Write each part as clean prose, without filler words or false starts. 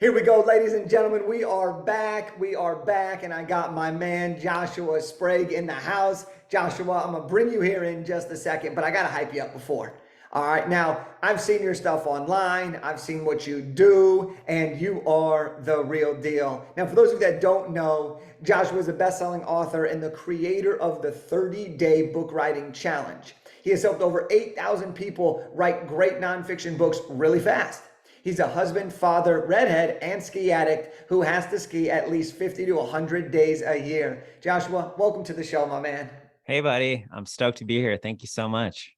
Here we go, ladies and gentlemen. We are back. We are back, and I got my man Joshua Sprague in the house. Joshua, I'm gonna bring you here in just a second, but I gotta hype you up before. All right, now I've seen your stuff online, I've seen what you do, and you are the real deal. Now, for those of you that don't know, Joshua is a best-selling author and the creator of the 30-day book writing challenge. He has helped over 8,000 people write great nonfiction books really fast. He's a husband, father, redhead, and ski addict who has to ski at least 50 to 100 days a year. Joshua, welcome to the show, my man. Hey, buddy. I'm stoked to be here. Thank you so much.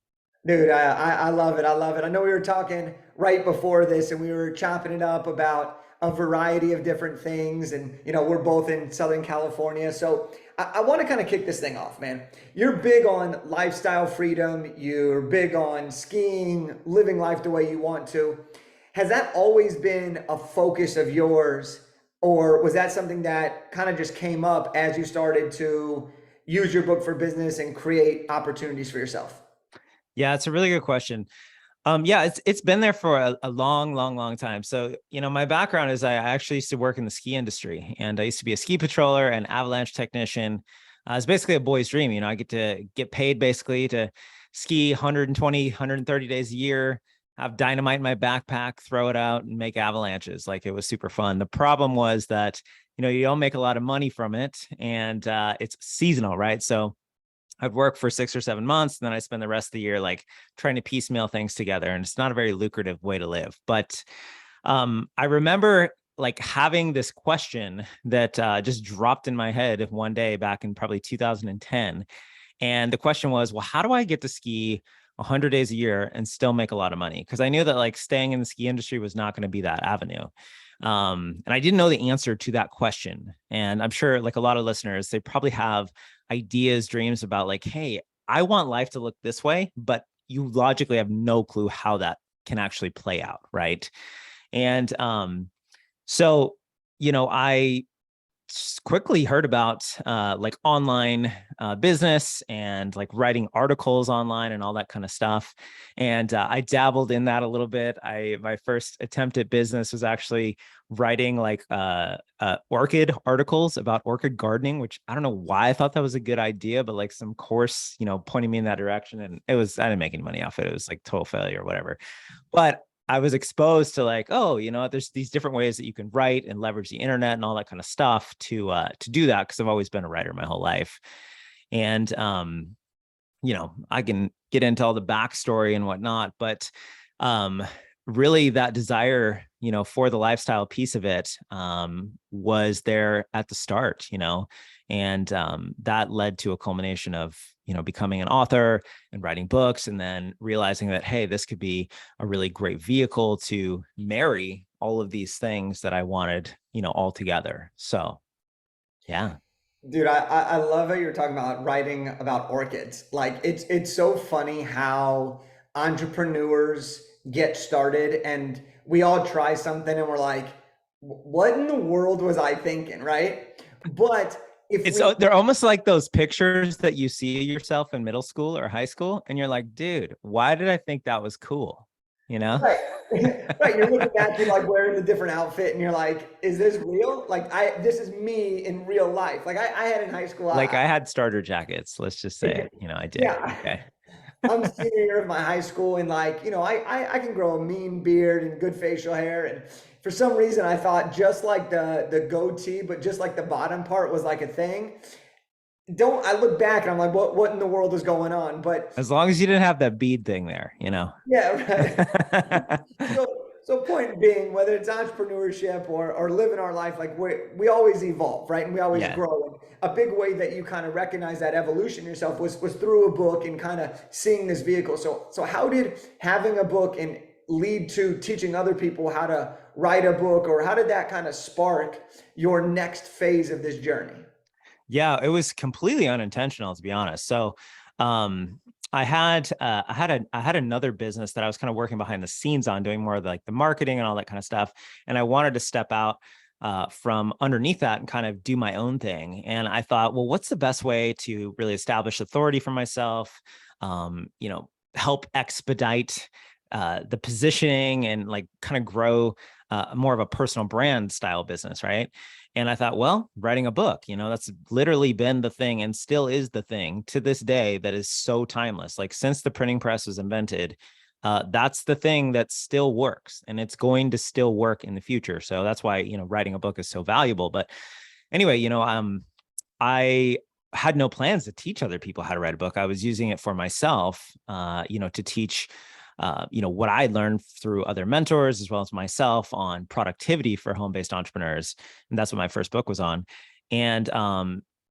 Dude, I love it. I love it. I know we were talking right before this and we were chopping it up about a variety of different things. And, we're both in Southern California. So I want to kind of kick this thing off, man. You're big on lifestyle freedom. You're big on skiing, living life the way you want to. Has that always been a focus of yours, or was that something that kind of just came up as you started to use your book for business and create opportunities for yourself? Yeah, it's a really good question. Yeah, it's been there for a long, long, long time. So, my background is I actually used to work in the ski industry, and I used to be a ski patroller and avalanche technician. It's basically a boy's dream. I get to get paid basically to ski 120, 130 days a year, have dynamite in my backpack, throw it out and make avalanches. Like, it was super fun. The problem was that, you don't make a lot of money from it, and it's seasonal, right? So I'd work for 6 or 7 months, and then I spend the rest of the year like trying to piecemeal things together. And it's not a very lucrative way to live. But I remember like having this question that just dropped in my head one day back in probably 2010. And the question was, well, how do I get to ski 100 days a year and still make a lot of money? Because I knew that like staying in the ski industry was not going to be that avenue. And I didn't know the answer to that question. And I'm sure like a lot of listeners, they probably have ideas, dreams about like, hey, I want life to look this way, but you logically have no clue how that can actually play out, right? And so, I quickly heard about like online business and like writing articles online and all that kind of stuff. And I dabbled in that a little bit. My first attempt at business was actually writing like orchid articles about orchid gardening, which I don't know why I thought that was a good idea, but like some course, pointing me in that direction. And I didn't make any money off it. It was like total failure or whatever. But I was exposed to like, oh, there's these different ways that you can write and leverage the internet and all that kind of stuff to do that, because I've always been a writer my whole life. And I can get into all the backstory and whatnot, but really that desire, for the lifestyle piece of it was there at the start, and that led to a culmination of, becoming an author and writing books, and then realizing that, hey, this could be a really great vehicle to marry all of these things that I wanted, all together. So, yeah. Dude, I love how you're talking about writing about orchids. Like it's so funny how entrepreneurs get started and we all try something and we're like, what in the world was I thinking, right? But if we They're almost like those pictures that you see yourself in middle school or high school, and you're like, dude, why did I think that was cool? You know? Right. Right. You're looking back, you're like wearing a different outfit and you're like, is this real? Like this is me in real life. Like I had in high school, Like I had starter jackets, let's just say, I did. yeah. Okay. I'm senior year of my high school and like, I can grow a mean beard and good facial hair. And for some reason I thought just like the goatee, but just like the bottom part was like a thing. Don't I look back and I'm like, what in the world is going on? But As long as you didn't have that bead thing there, yeah, right. So point being, whether it's entrepreneurship or living our life, like we always evolve, right? And we always Yeah. grow. And a big way that you kind of recognize that evolution yourself was through a book and kind of seeing this vehicle. So how did having a book and lead to teaching other people how to write a book, or how did that kind of spark your next phase of this journey? Yeah, it was completely unintentional, to be honest. So, I had another business that I was kind of working behind the scenes on, doing more of like the marketing and all that kind of stuff. And I wanted to step out from underneath that and kind of do my own thing. And I thought, well, what's the best way to really establish authority for myself? Help expedite the positioning and like kind of grow more of a personal brand style business, right? And I thought, well, writing a book, that's literally been the thing and still is the thing to this day that is so timeless. Like since the printing press was invented, that's the thing that still works, and it's going to still work in the future. So that's why, writing a book is so valuable. But anyway, I had no plans to teach other people how to write a book. I was using it for myself, to teach, what I learned through other mentors, as well as myself, on productivity for home-based entrepreneurs. And that's what my first book was on. And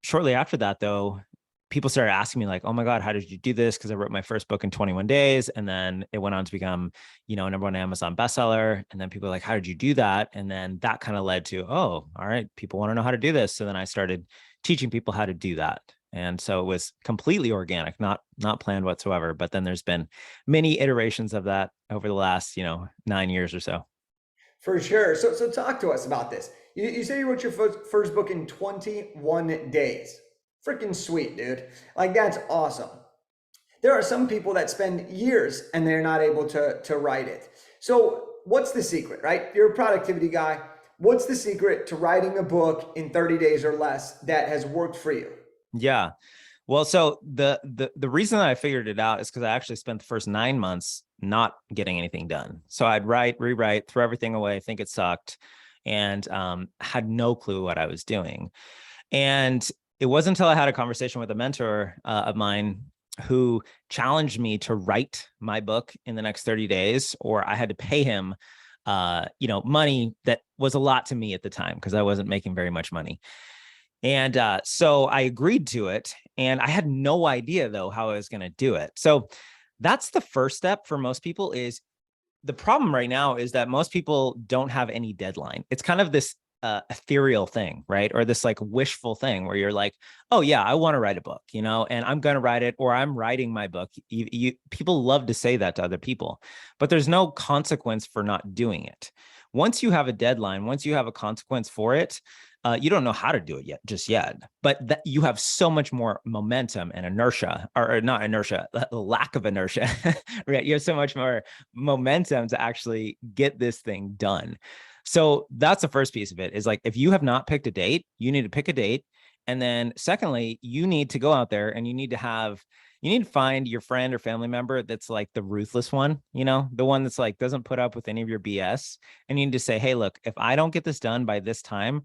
shortly after that, though, people started asking me like, oh my God, how did you do this? Because I wrote my first book in 21 days. And then it went on to become, number one Amazon bestseller. And then people were like, how did you do that? And then that kind of led to, oh, all right, people want to know how to do this. So then I started teaching people how to do that. And so it was completely organic, not planned whatsoever. But then there's been many iterations of that over the last, 9 years or so. For sure. So talk to us about this. You say you wrote your first book in 21 days. Freaking sweet, dude. Like, that's awesome. There are some people that spend years and they're not able to write it. So what's the secret, right? You're a productivity guy. What's the secret to writing a book in 30 days or less that has worked for you? Yeah. Well, so the reason that I figured it out is because I actually spent the first 9 months not getting anything done. So I'd write, rewrite, throw everything away, think it sucked, and had no clue what I was doing. And it wasn't until I had a conversation with a mentor of mine who challenged me to write my book in the next 30 days, or I had to pay him, money that was a lot to me at the time because I wasn't making very much money. And so I agreed to it, and I had no idea though how I was going to do it. So that's the first step for most people. Is the problem right now is that most people don't have any deadline. It's kind of this ethereal thing, right? Or this like wishful thing where you're like, oh yeah, I want to write a book, and I'm going to write it, or I'm writing my book. People love to say that to other people, but there's no consequence for not doing it. Once you have a deadline, once you have a consequence for it, you don't know how to do it just yet, but that you have so much more momentum and inertia, or not inertia, lack of inertia, right? You have so much more momentum to actually get this thing done. So that's the first piece of it, is like, if you have not picked a date, you need to pick a date. And then secondly, you need to go out there and you need to find your friend or family member that's like the ruthless one, the one that's like, doesn't put up with any of your BS. And you need to say, hey, look, if I don't get this done by this time,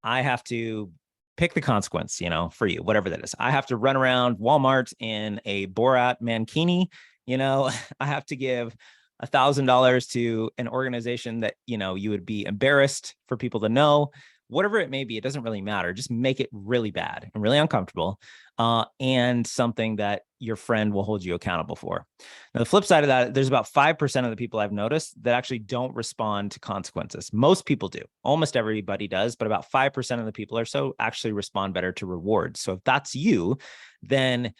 I have to pick the consequence, for you, whatever that is. I have to run around Walmart in a Borat mankini, I have to give $1,000 to an organization that, you would be embarrassed for people to know, whatever it may be. It doesn't really matter. Just make it really bad and really uncomfortable, and something that your friend will hold you accountable for. Now, the flip side of that, there's about 5% of the people I've noticed that actually don't respond to consequences. Most people do. Almost everybody does, but about 5% of the people actually respond better to rewards. So if that's you, then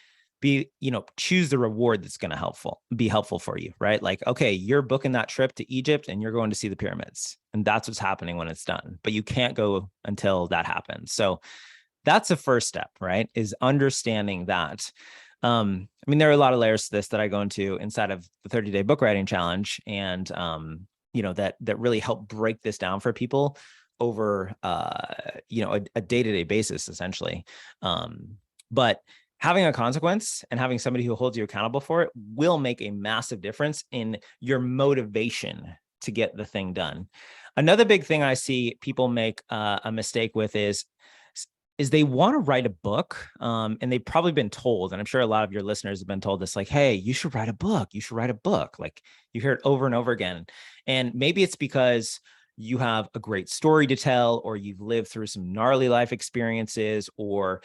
choose the reward that's going to be helpful for you, right? Like, okay, you're booking that trip to Egypt and you're going to see the pyramids, and that's what's happening when it's done, but you can't go until that happens. So that's the first step, right? Is understanding that. There are a lot of layers to this that I go into inside of the 30-day book writing challenge. And, that really help break this down for people over, a day-to-day basis, essentially. But having a consequence and having somebody who holds you accountable for it will make a massive difference in your motivation to get the thing done. Another big thing I see people make a mistake with is they want to write a book, and they've probably been told, and I'm sure a lot of your listeners have been told this, like, hey, you should write a book. You should write a book. Like, you hear it over and over again. And maybe it's because you have a great story to tell, or you've lived through some gnarly life experiences, or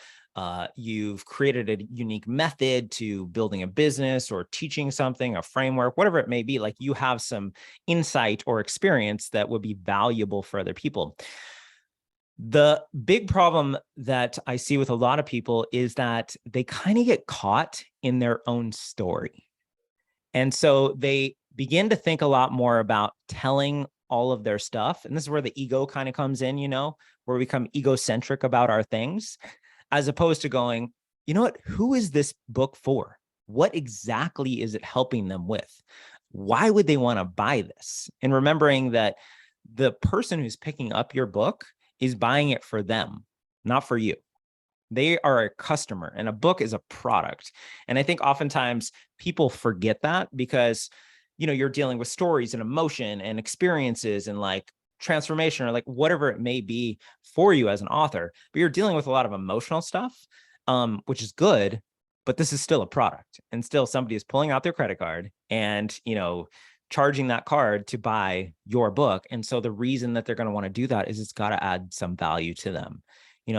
you've created a unique method to building a business or teaching something, a framework, whatever it may be. Like, you have some insight or experience that would be valuable for other people. The big problem that I see with a lot of people is that they kind of get caught in their own story. And so they begin to think a lot more about telling all of their stuff. And this is where the ego kind of comes in, where we become egocentric about our things, as opposed to going, you know what, who is this book for? What exactly is it helping them with? why would they want to buy this? And remembering that the person who's picking up your book is buying it for them, not for you. They are a customer, and a book is a product. And I think oftentimes people forget that because, you're dealing with stories and emotion and experiences and like transformation or like whatever it may be for you as an author, but you're dealing with a lot of emotional stuff, which is good, but this is still a product, and still somebody is pulling out their credit card and, charging that card to buy your book. And so the reason that they're going to want to do that is it's got to add some value to them,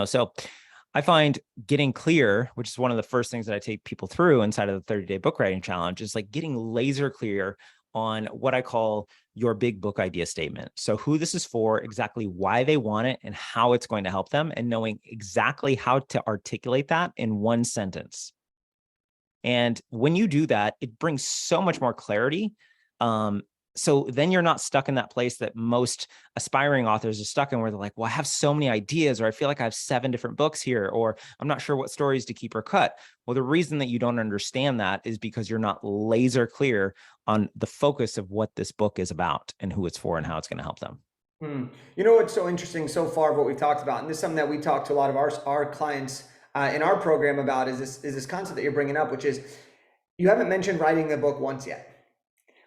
so I find getting clear, which is one of the first things that I take people through inside of the 30-day book writing challenge, is like getting laser clear on what I call your big book idea statement. So who this is for, exactly why they want it, and how it's going to help them, and knowing exactly how to articulate that in one sentence. And when you do that, it brings so much more clarity. So then you're not stuck in that place that most aspiring authors are stuck in, where they're like, well, I have so many ideas, or I feel like I have 7 different books here, or I'm not sure what stories to keep or cut. Well, the reason that you don't understand that is because you're not laser clear on the focus of what this book is about and who it's for and how it's going to help them. You know what's so interesting so far of what we've talked about, and this is something that we talk to a lot of our clients in our program about, is this concept that you're bringing up, which is you haven't mentioned writing a book once yet,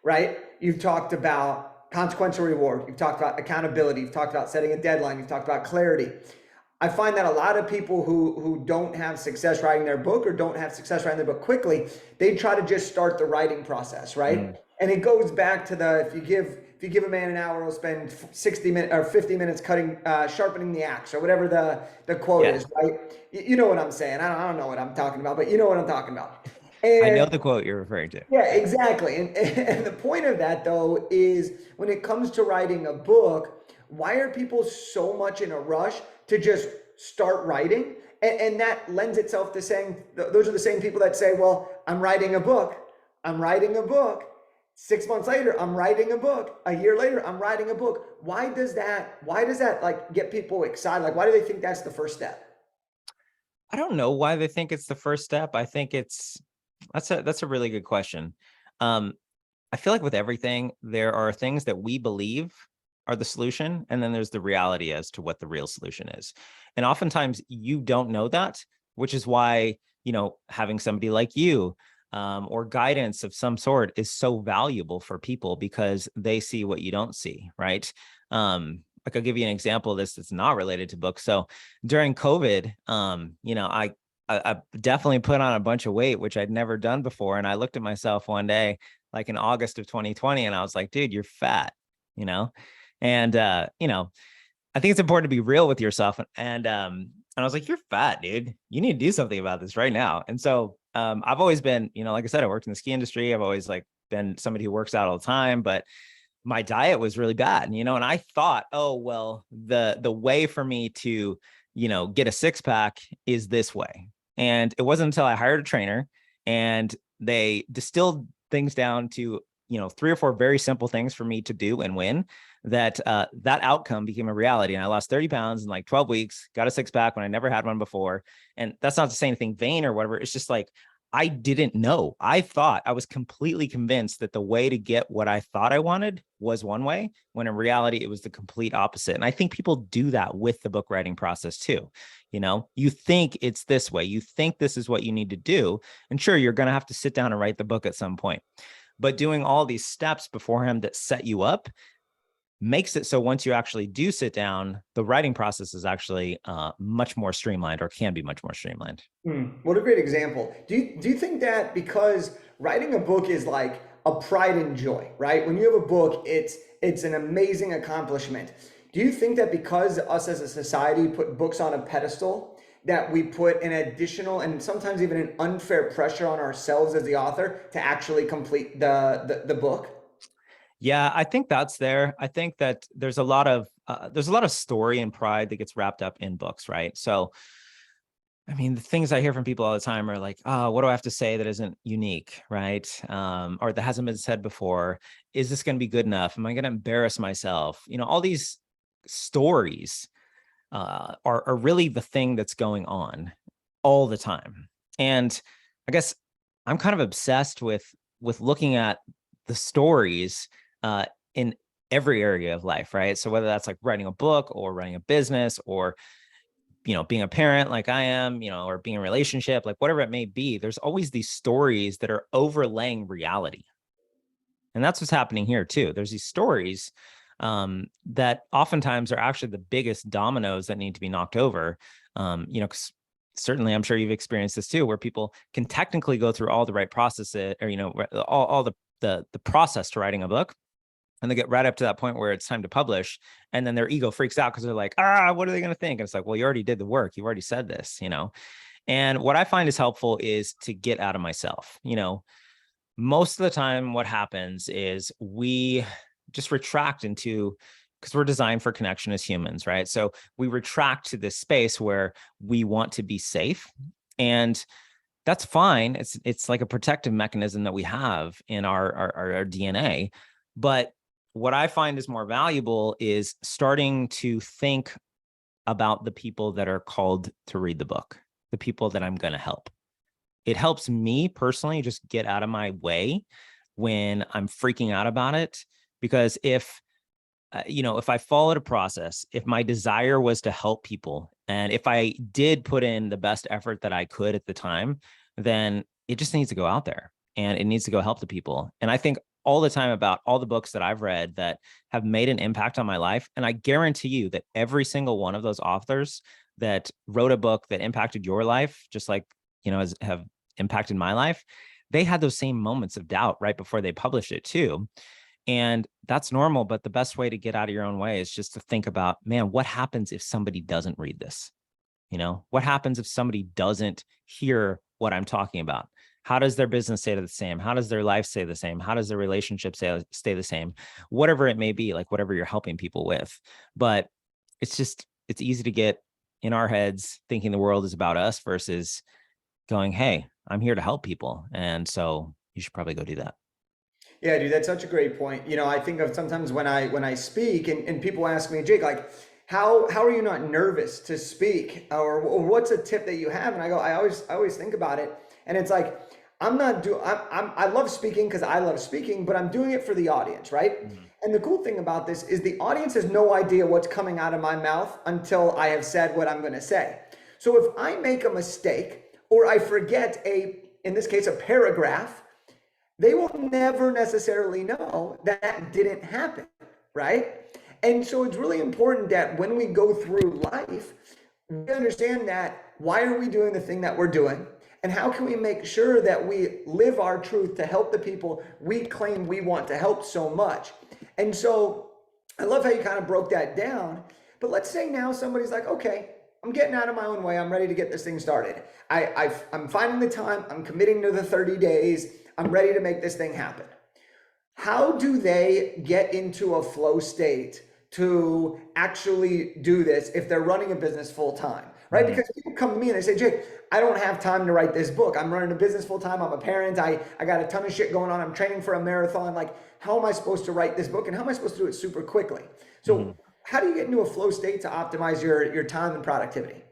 right? You've talked about consequential reward. You've talked about accountability. You've talked about setting a deadline. You've talked about clarity. I find that a lot of people who don't have success writing their book, or don't have success writing their book quickly, they try to just start the writing process, right? And it goes back to if you give a man an hour, he'll spend 60 minutes or 50 minutes sharpening the axe, or whatever the quote is, right? You know what I'm saying? I don't know what I'm talking about, but you know what I'm talking about. I know the quote you're referring to. Yeah, exactly. And the point of that, though, is when it comes to writing a book, why are people so much in a rush to just start writing? And that lends itself to saying, those are the same people that say, well, I'm writing a book. I'm writing a book. 6 months later, I'm writing a book. A year later, I'm writing a book. Why does that like get people excited? Like, why do they think that's the first step? I don't know why they think it's the first step. I think that's a really good question. I feel like with everything, there are things that we believe are the solution, and then there's the reality as to what the real solution is. And oftentimes you don't know that, which is why, having somebody like you, or guidance of some sort is so valuable for people, because they see what you don't see, right? Like, I'll give you an example of this that's not related to books. So during COVID, I definitely put on a bunch of weight, which I'd never done before. And I looked at myself one day, like in August of 2020, and I was like, dude, you're fat, and, I think it's important to be real with yourself. And I was like, you're fat, dude. You need to do something about this right now. And so I've always been, like I said, I worked in the ski industry. I've always been somebody who works out all the time, but my diet was really bad, and I thought, oh, well, the way for me to, get a 6-pack is this way. And it wasn't until I hired a trainer and they distilled things down to, 3 or 4 very simple things for me to do and win, that that outcome became a reality. And I lost 30 pounds in like 12 weeks, got a 6-pack when I never had one before. And that's not to say anything vain or whatever. It's just like, I didn't know. I was completely convinced that the way to get what I thought I wanted was one way, when in reality, it was the complete opposite. And I think people do that with the book writing process too. You think it's this way, you think this is what you need to do. And sure, you're going to have to sit down and write the book at some point, but doing all these steps beforehand that set you up makes it so once you actually do sit down, the writing process is actually much more streamlined, or can be much more streamlined. What a great example. Do you think that because writing a book is like a pride and joy, right? When you have a book, it's an amazing accomplishment. Do you think that because us as a society put books on a pedestal, that we put an additional and sometimes even an unfair pressure on ourselves as the author to actually complete the book? Yeah, I think that's there. I think that there's a lot of story and pride that gets wrapped up in books, right? So, I mean, the things I hear from people all the time are like, oh, what do I have to say that isn't unique, right? Or that hasn't been said before. Is this going to be good enough? Am I going to embarrass myself? All these stories are really the thing that's going on all the time. And I guess I'm kind of obsessed with looking at the stories in every area of life, right? So whether that's like writing a book or running a business or, being a parent like I am, or being in a relationship, like whatever it may be, there's always these stories that are overlaying reality. And that's what's happening here too. There's these stories that oftentimes are actually the biggest dominoes that need to be knocked over. 'Cause certainly I'm sure you've experienced this too, where people can technically go through all the right processes or, all the process to writing a book. And they get right up to that point where it's time to publish. And then their ego freaks out because they're like, what are they going to think? And it's like, well, you already did the work. You already said this. And what I find is helpful is to get out of myself. Most of the time what happens is we just retract into, because we're designed for connection as humans, right? So we retract to this space where we want to be safe, and that's fine. It's like a protective mechanism that we have in our DNA. But what I find is more valuable is starting to think about the people that are called to read the book, the people that I'm going to help. It helps me personally just get out of my way when I'm freaking out about it. Because if I followed a process, if my desire was to help people, and if I did put in the best effort that I could at the time, then it just needs to go out there and it needs to go help the people. And I think all the time about all the books that I've read that have made an impact on my life. And I guarantee you that every single one of those authors that wrote a book that impacted your life, just like, have impacted my life, they had those same moments of doubt right before they published it too. And that's normal. But the best way to get out of your own way is just to think about, man, what happens if somebody doesn't read this? What happens if somebody doesn't hear what I'm talking about? How does their business stay the same? How does their life stay the same? How does their relationship stay the same? Whatever it may be, like whatever you're helping people with. But it's easy to get in our heads thinking the world is about us versus going, hey, I'm here to help people. And so you should probably go do that. Yeah, dude, that's such a great point. I think of sometimes when I speak and people ask me, Jake, like, how are you not nervous to speak, or what's a tip that you have? And I go, I always think about it, and it's like I love speaking because I love speaking, but I'm doing it for the audience, right? Mhm. And the cool thing about this is the audience has no idea what's coming out of my mouth until I have said what I'm going to say. So if I make a mistake or I forget in this case, a paragraph, they will never necessarily know that didn't happen, right? And so it's really important that when we go through life, we understand that why are we doing the thing that we're doing? And how can we make sure that we live our truth to help the people we claim we want to help so much? And so I love how you kind of broke that down. But let's say now somebody's like, okay, I'm getting out of my own way. I'm ready to get this thing started. I'm finding the time. I'm committing to the 30 days. I'm ready to make this thing happen. How do they get into a flow state to actually do this if they're running a business full time, right? Mhm. Because people come to me and they say, Jake, I don't have time to write this book. I'm running a business full time. I'm a parent. I got a ton of shit going on. I'm training for a marathon. Like, how am I supposed to write this book and how am I supposed to do it super quickly? So Mhm. how do you get into a flow state to optimize your time and productivity?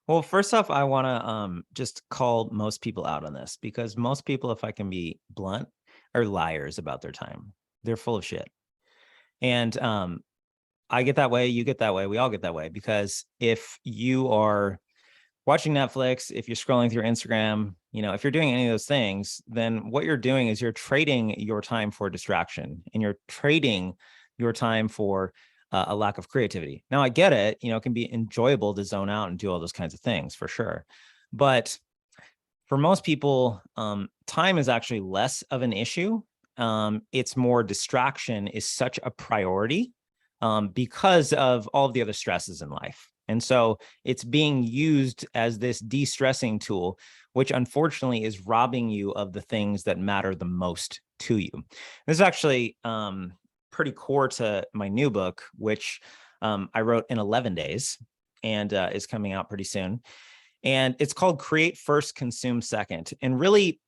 Well, first off, I want to just call most people out on this, because most people, if I can be blunt, are liars about their time. They're full of shit. And I get that way, you get that way, we all get that way, because if you are watching Netflix, if you're scrolling through Instagram, if you're doing any of those things, then what you're doing is you're trading your time for distraction, and you're trading your time for a lack of creativity. Now, I get it. It can be enjoyable to zone out and do all those kinds of things for sure. But for most people, time is actually less of an issue. It's more distraction is such a priority because of all of the other stresses in life. And so it's being used as this de-stressing tool, which unfortunately is robbing you of the things that matter the most to you. This is actually pretty core to my new book, which I wrote in 11 days and is coming out pretty soon. And it's called Create First, Consume Second. And really,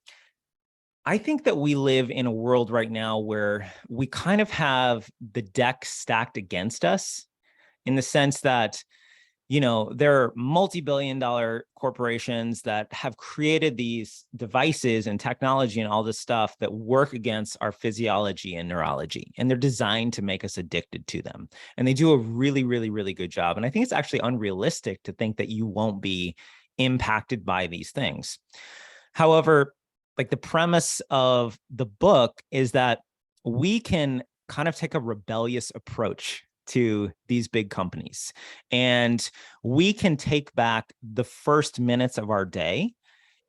I think that we live in a world right now where we kind of have the deck stacked against us, in the sense that you know, there are multi-billion-dollar corporations that have created these devices and technology and all this stuff that work against our physiology and neurology, and they're designed to make us addicted to them. And they do a really, really, really good job. And I think it's actually unrealistic to think that you won't be impacted by these things. However, like the premise of the book is that we can kind of take a rebellious approach to these big companies, and we can take back the first minutes of our day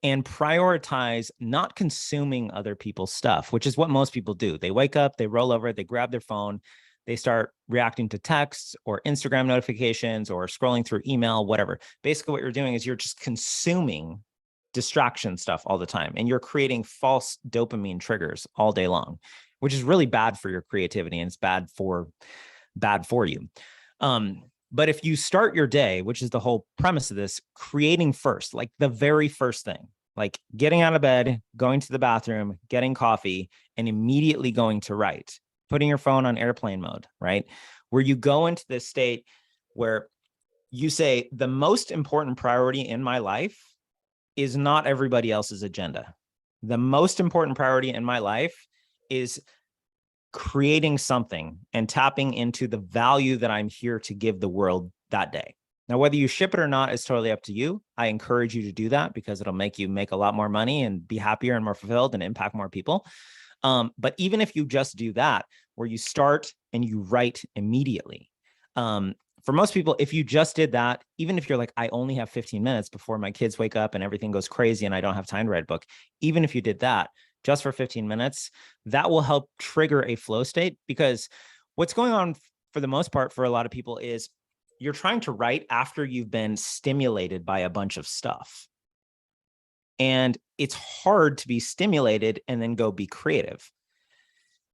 and prioritize not consuming other people's stuff, which is what most people do. They wake up, they roll over, they grab their phone, they start reacting to texts or Instagram notifications or scrolling through email, whatever. Basically, what you're doing is you're just consuming distraction stuff all the time, and you're creating false dopamine triggers all day long, which is really bad for your creativity, and it's bad for you. But if you start your day, which is the whole premise of this, creating first, like the very first thing, like getting out of bed, going to the bathroom, getting coffee, and immediately going to write, putting your phone on airplane mode, right? Where you go into this state where you say, the most important priority in my life is not everybody else's agenda. The most important priority in my life is creating something and tapping into the value that I'm here to give the world that day. Now, whether you ship it or not is totally up to you. I encourage you to do that because it'll make you make a lot more money and be happier and more fulfilled and impact more people. But even if you just do that, where you start and you write immediately, for most people, if you just did that, even if you're like, I only have 15 minutes before my kids wake up and everything goes crazy and I don't have time to write a book, even if you did that, just for 15 minutes, that will help trigger a flow state. Because what's going on for the most part for a lot of people is you're trying to write after you've been stimulated by a bunch of stuff. And it's hard to be stimulated and then go be creative.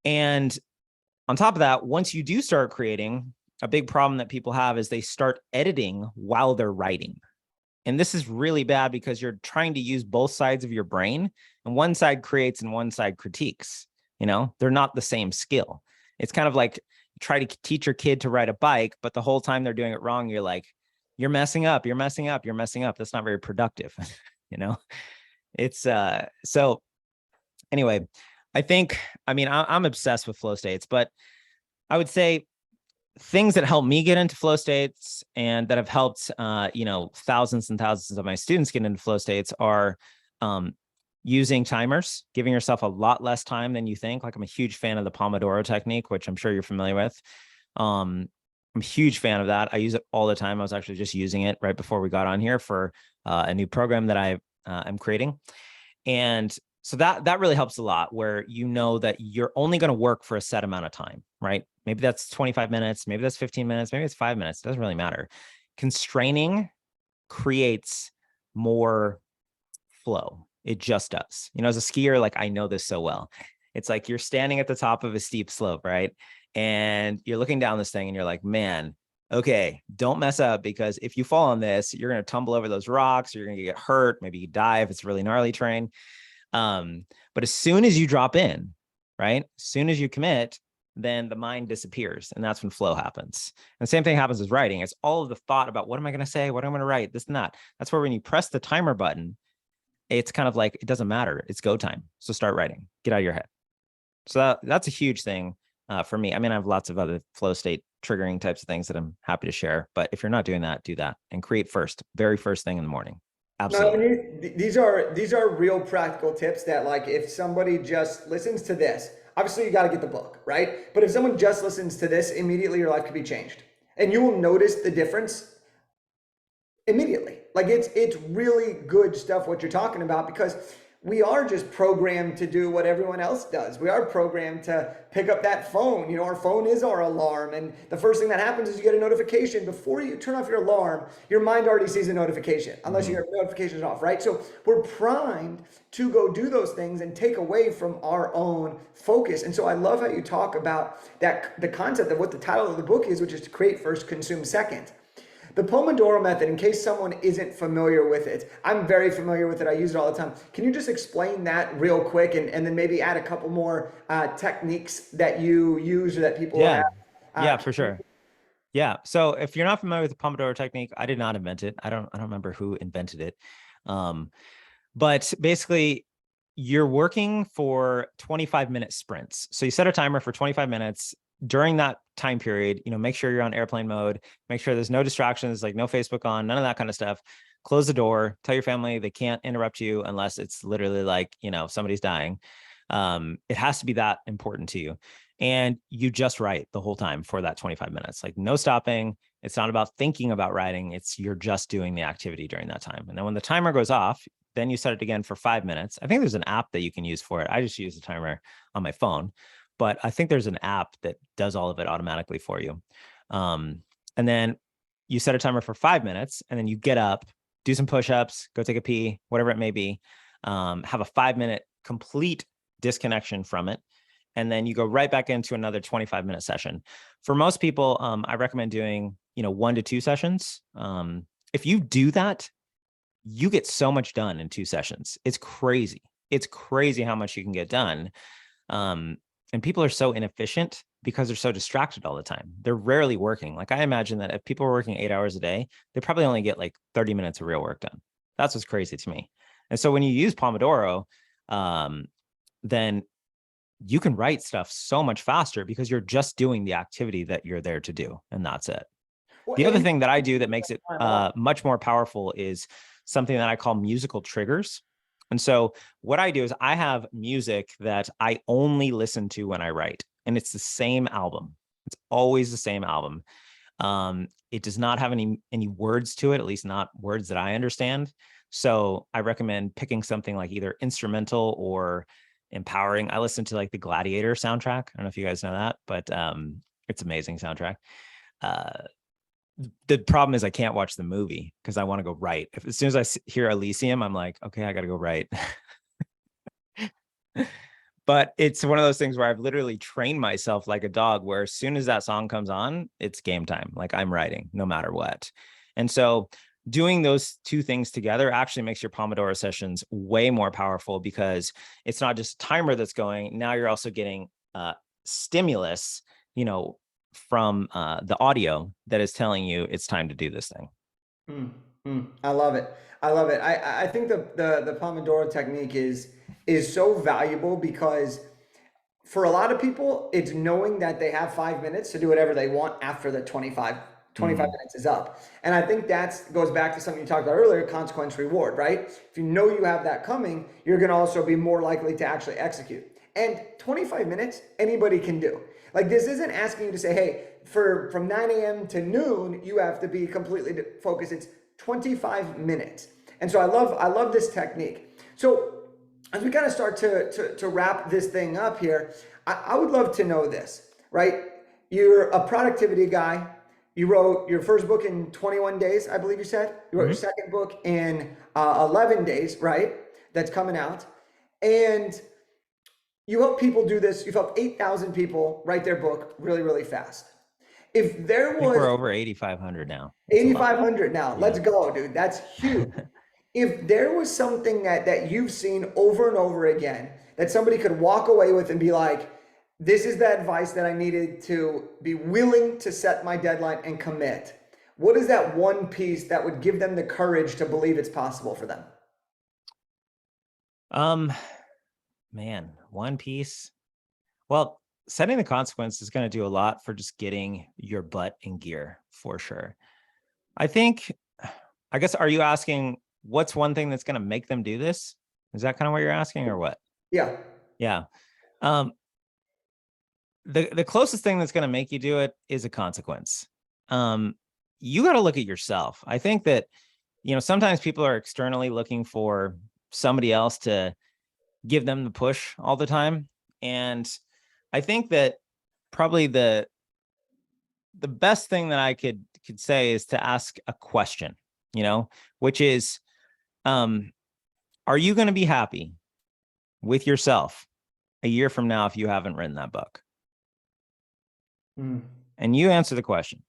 And on top of that, once you do start creating, a big problem that people have is they start editing while they're writing. And this is really bad because you're trying to use both sides of your brain, and one side creates and one side critiques. You know, they're not the same skill. It's kind of like try to teach your kid to ride a bike, but the whole time they're doing it wrong, you're like, you're messing up, you're messing up, you're messing up. That's not very productive. You know, it's so anyway, I'm obsessed with flow states, but I would say things that help me get into flow states and that have helped, thousands and thousands of my students get into flow states are using timers, giving yourself a lot less time than you think. Like I'm a huge fan of the Pomodoro technique, which I'm sure you're familiar with. I'm a huge fan of that. I use it all the time. I was actually just using it right before we got on here for a new program that I am creating. And so that really helps a lot, where you know that you're only going to work for a set amount of time, right? Maybe that's 25 minutes, maybe that's 15 minutes, maybe it's 5 minutes. It doesn't really matter. Constraining creates more flow. It just does. You know, as a skier, like I know this so well. It's like you're standing at the top of a steep slope, right? And you're looking down this thing and you're like, man, okay, don't mess up, because if you fall on this, you're going to tumble over those rocks, you're going to get hurt, maybe you die if it's really gnarly terrain. But as soon as you drop in, right? As soon as you commit, then the mind disappears. And that's when flow happens. And the same thing happens with writing. It's all of the thought about what am I going to say? What am I going to write? This and that. That's where when you press the timer button, it's kind of like, it doesn't matter. It's go time. So start writing, get out of your head. So that's a huge thing for me. I mean, I have lots of other flow state triggering types of things that I'm happy to share, but if you're not doing that, do that and create first, very first thing in the morning. Absolutely. No, these are real practical tips that, like, if somebody just listens to this, obviously you got to get the book, right? But if someone just listens to this, immediately your life could be changed, and you will notice the difference immediately. Like it's really good stuff what you're talking about, because we are just programmed to do what everyone else does. We are programmed to pick up that phone. You know, our phone is our alarm. And the first thing that happens is you get a notification. Before you turn off your alarm, your mind already sees a notification, unless your notification is off, right? So we're primed to go do those things and take away from our own focus. And so I love how you talk about that, the concept of what the title of the book is, which is to create first, consume second. The Pomodoro method, in case someone isn't familiar with it, I'm very familiar with it. I use it all the time. Can you just explain that real quick, and then maybe add a couple more techniques that you use or that people have? Yeah, for sure. Yeah. So if you're not familiar with the Pomodoro technique, I did not invent it. I don't remember who invented it. Um, but basically you're working for 25-minute sprints. So you set a timer for 25 minutes. During that time period, make sure you're on airplane mode, make sure there's no distractions, like no Facebook on, none of that kind of stuff. Close the door, tell your family they can't interrupt you unless it's literally like, somebody's dying. It has to be that important to you. And you just write the whole time for that 25 minutes, like no stopping. It's not about thinking about writing. It's you're just doing the activity during that time. And then when the timer goes off, then you set it again for 5 minutes. I think there's an app that you can use for it. I just use the timer on my phone, but I think there's an app that does all of it automatically for you. And then you set a timer for 5 minutes, and then you get up, do some push-ups, go take a pee, whatever it may be. Have a 5-minute complete disconnection from it. And then you go right back into another 25-minute session. For most people, I recommend doing, 1 to 2 sessions. If you do that, you get so much done in 2 sessions. It's crazy. It's crazy how much you can get done. And people are so inefficient because they're so distracted all the time. They're rarely working. Like I imagine that if people are working 8 hours a day, they probably only get like 30 minutes of real work done. That's what's crazy to me. And so when you use Pomodoro, then you can write stuff so much faster because you're just doing the activity that you're there to do. And that's it. Well, The other and thing that I do that makes it much more powerful is something that I call musical triggers. And so what I do is I have music that I only listen to when I write, and it's the same album. It's always the same album. It does not have any words to it, at least not words that I understand. So I recommend picking something like either instrumental or empowering. I listen to like the Gladiator soundtrack. I don't know if you guys know that, but it's amazing soundtrack. The problem is I can't watch the movie because I want to go write. As soon as I hear Elysium, I'm like, okay, I got to go write. But it's one of those things where I've literally trained myself like a dog, where as soon as that song comes on, it's game time. Like I'm writing no matter what. And so doing those 2 things together actually makes your Pomodoro sessions way more powerful, because it's not just a timer that's going. Now you're also getting stimulus, from the audio that is telling you it's time to do this thing. I love it. I love it. I think the Pomodoro technique is so valuable because for a lot of people, it's knowing that they have 5 minutes to do whatever they want after the 25 minutes is up. And I think that goes back to something you talked about earlier, consequence reward, right? If you know you have that coming, you're going to also be more likely to actually execute. And 25 minutes, anybody can do. Like this isn't asking you to say, hey, from 9 a.m. to noon, you have to be completely focused. It's 25 minutes. And so I love this technique. So as we kind of start to wrap this thing up here, I would love to know this, right? You're a productivity guy. You wrote your first book in 21 days, I believe you said. You wrote your second book in 11 days, right? That's coming out. And you help people do this. You've helped 8,000 people write their book really, really fast. If there was, I think we're over 8,500 now. 8,500 now. Yeah. Let's go, dude. That's huge. If there was something that you've seen over and over again that somebody could walk away with and be like, this is the advice that I needed to be willing to set my deadline and commit, what is that one piece that would give them the courage to believe it's possible for them? Man, one piece. Well, setting the consequence is going to do a lot for just getting your butt in gear for sure. I guess, are you asking what's one thing that's going to make them do this? Is that kind of what you're asking, or what? Yeah. Yeah. The closest thing that's going to make you do it is a consequence. You got to look at yourself. I think that, sometimes people are externally looking for somebody else to give them the push all the time. And I think that probably the best thing that I could say is to ask a question, which is, are you going to be happy with yourself a year from now if you haven't written that book? And you answer the question.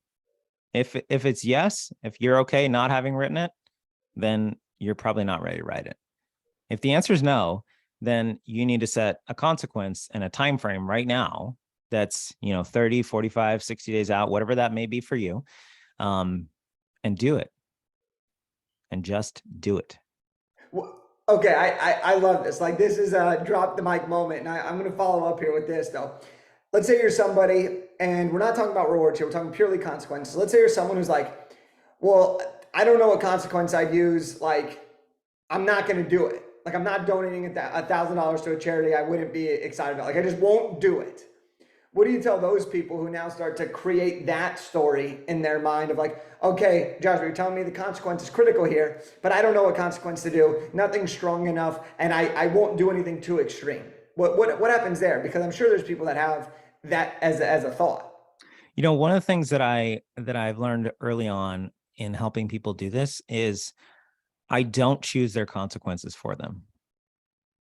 If it's yes, if you're okay not having written it, then you're probably not ready to write it. If the answer is no, then you need to set a consequence and a time frame right now that's, 30, 45, 60 days out, whatever that may be for you. And do it. And just do it. Well, okay, I love this. Like, this is a drop the mic moment, and I'm going to follow up here with this though. Let's say you're somebody, and we're not talking about rewards here. We're talking purely consequences. Let's say you're someone who's like, well, I don't know what consequence I'd use. Like, I'm not going to do it. Like, I'm not donating $1,000 to a charity I wouldn't be excited about. Like, I just won't do it. What do you tell those people who now start to create that story in their mind of like, okay, Joshua, you're telling me the consequence is critical here, but I don't know what consequence to do. Nothing's strong enough, and I won't do anything too extreme. What happens there? Because I'm sure there's people that have that as a thought. One of the things that I've learned early on in helping people do this is I don't choose their consequences for them.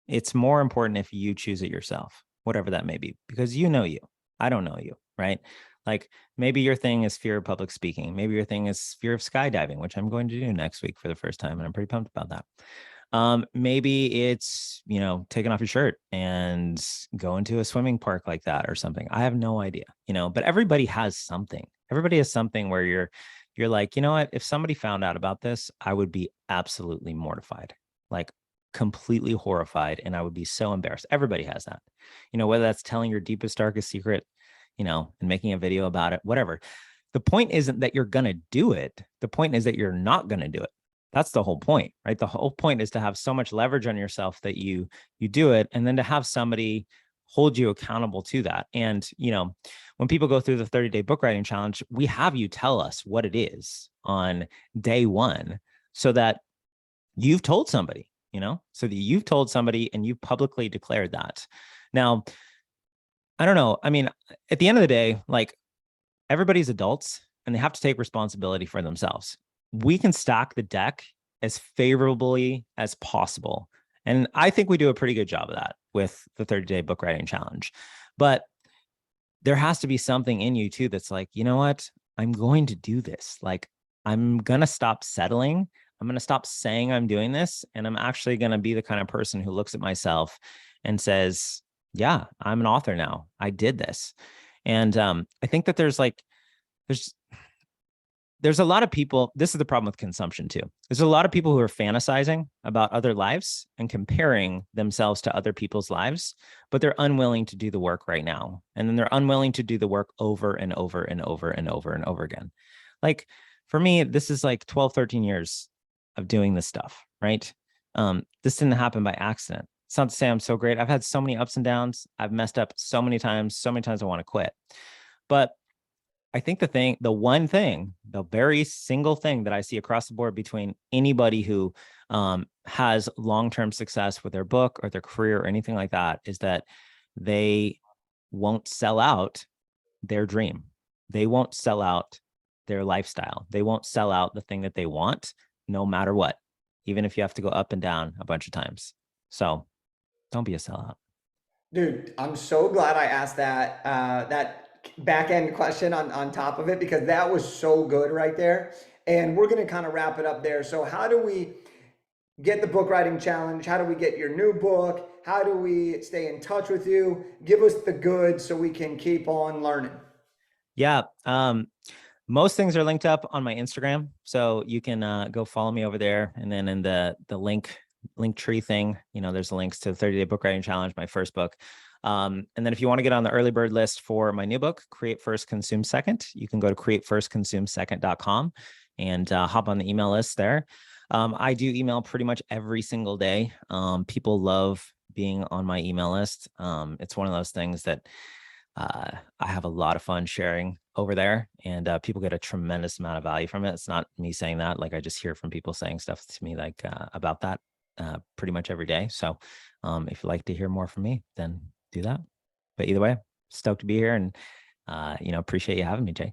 It's more important if you choose it yourself, whatever that may be, because you know you. I don't know you, right? Like, maybe your thing is fear of public speaking. Maybe your thing is fear of skydiving, which I'm going to do next week for the first time, and I'm pretty pumped about that. Maybe it's, taking off your shirt and going to a swimming park like that or something. I have no idea, but everybody has something. Everybody has something where you're like, you know what? If somebody found out about this, I would be absolutely mortified, like completely horrified, and I would be so embarrassed. Everybody has that, whether that's telling your deepest, darkest secret, and making a video about it, whatever. The point isn't that you're going to do it. The point is that you're not going to do it. That's the whole point, right? The whole point is to have so much leverage on yourself that you do it, and then to have somebody hold you accountable to that. And, when people go through the 30-day book writing challenge, we have you tell us what it is on day one so that you've told somebody, so that you've told somebody and you've publicly declared that. Now, I don't know. I mean, at the end of the day, like, everybody's adults and they have to take responsibility for themselves. We can stack the deck as favorably as possible. And I think we do a pretty good job of that with the 30-day book writing challenge. But there has to be something in you too that's like, you know what? I'm going to do this. Like, I'm going to stop settling. I'm going to stop saying I'm doing this. And I'm actually going to be the kind of person who looks at myself and says, yeah, I'm an author now. I did this. And I think that there's a lot of people. This is the problem with consumption too. There's a lot of people who are fantasizing about other lives and comparing themselves to other people's lives, but they're unwilling to do the work right now. And then they're unwilling to do the work over and over and over and over and over again. Like, for me, this is like 12, 13 years of doing this stuff, right? This didn't happen by accident. It's not to say I'm so great. I've had so many ups and downs. I've messed up so many times I want to quit. But I think the very single thing that I see across the board between anybody who has long-term success with their book or their career or anything like that is that they won't sell out their dream. They won't sell out their lifestyle. They won't sell out the thing that they want, no matter what, even if you have to go up and down a bunch of times. So don't be a sellout. Dude, I'm so glad I asked that back end question on top of it, because that was so good right there. And we're gonna kind of wrap it up there. So how do we get the book writing challenge? How do we get your new book? How do we stay in touch with you? Give us the goods so we can keep on learning. Yeah. Most things are linked up on my Instagram, so you can go follow me over there. And then in the link tree thing, there's links to the 30-day book writing challenge, my first book. And then if you want to get on the early bird list for my new book, Create First, Consume Second, you can go to createfirstconsumesecond.com and hop on the email list there. I do email pretty much every single day. People love being on my email list. It's one of those things that I have a lot of fun sharing over there, and people get a tremendous amount of value from it. It's not me saying that. Like, I just hear from people saying stuff to me like about that pretty much every day. So if you'd like to hear more from me, then do that. But either way, stoked to be here, and appreciate you having me, Jay.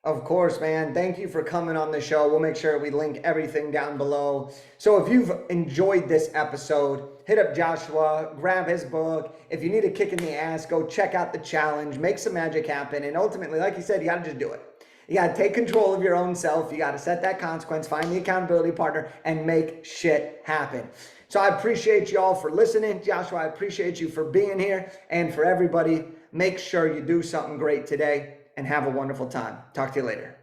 Of course, man. Thank you for coming on the show. We'll make sure we link everything down below. So if you've enjoyed this episode, hit up Joshua, grab his book. If you need a kick in the ass, go check out the challenge, make some magic happen. And ultimately, like you said, you got to just do it. You got to take control of your own self. You got to set that consequence, find the accountability partner, and make shit happen. So I appreciate you all for listening. Joshua, I appreciate you for being here. And for everybody, Make sure you do something great today and have a wonderful time. Talk to you later.